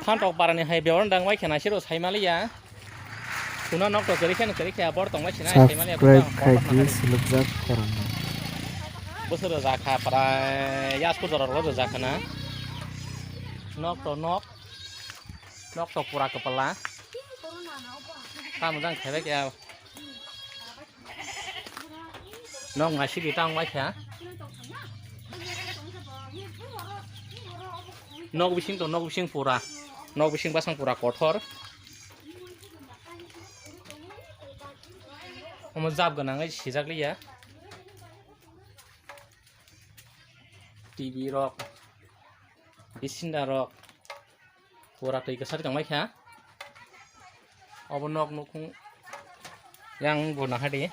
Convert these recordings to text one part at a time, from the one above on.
Phantok parani hai beorang dang wai khena siro saimali ya. Tuna nok to keri kya bor tong wai china saimali ya Subscribe khaiki silukjak korang. Bosor zakha para yas ko doror ro zakha na. Nok to pura kepala. Kamu dang khebe kya. Nok ngasi kita wai kya. Nok bising pura. Nok bising pasang pura kotor. Omo jab ganang sijak liya. TV rok. Bisinda rok. Pura tui kesar tong mai kya. Obo nok nukung yang guna hadi.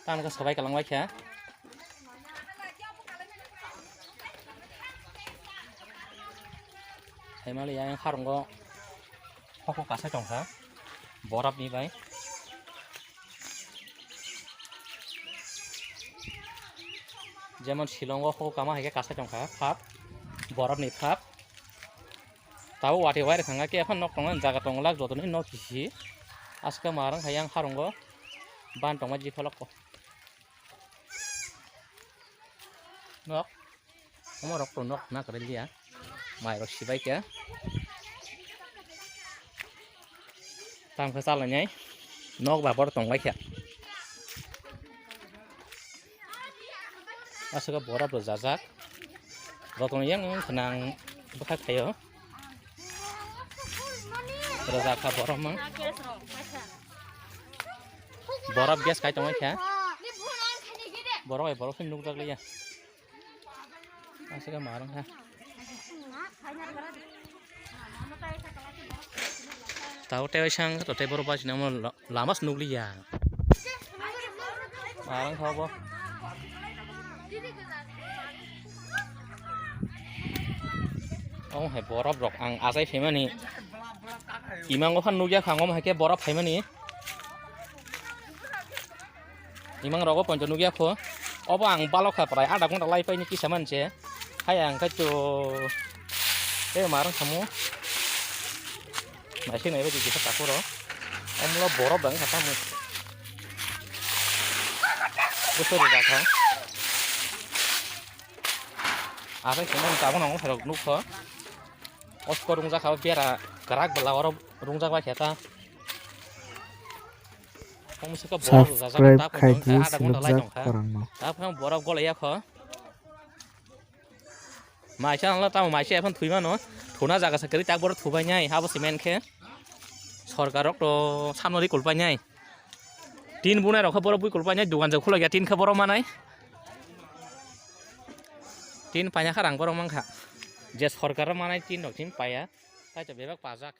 Tan ka sabai kalang mai kya. Saimali ya yang harung go. Hoko kasar tong ka. Borap ni bai. যেমন শিলং হো কামা হেকে কাছে টংকা puff বরফ নি puff তাও ওয়াটি Y খাঙ্গা কে এখন knock টং জায়গা টং লাগ যতনি ন কিসি আজকে মারাং হায়াং হারঙ্গ বান টং জি ফলক নক আমার রক নক না করে লিয়া মাই রক সিবাই কে তাম খা চাল নাই নক বা বর টং বাই কে Asal borap berjajak, rotong yang senang bekat kayo, berjajak borap mang, borap gas kayak cuma kya, borap sih nukar liya, asal marang ha, tahu tewe sang, tahu tewe borap aja nama lamas nuk liya, marang tahu bo. Oh, hai borap rok ang asai femani. Imang go kan nuja khangom hai ke borap femani. Imang rogo ponjo nuja kho. Obo ang balok kha prai ada kong lai pai ni kisaman che. Hai ang ka chu marang samu. Masih nai be bisa takuro. Omlo borap dang kata mu. Besar dah kha. Asai femani tabon ang rok nuk kho. Osko rungja kau biara gerak bela orang rungja kau kita. Kamu suka borap Subscribe tak khaiki ada pun tak lain korang. tak kamu borap gol ya kau. Masih Allah tahu masih apa tuh mana? Thuna jaga sekali tak borap tuh banyak. Haba semen ke. Sorkarok to samnori kulpanya. Tin bunai rok borap bui kulpanya. Dugaan jauh lagi tin ke borap mana? Tin banyak karang borap mangka. Jas sorkar mana tin dok tin payah, saya coba bebak pajak.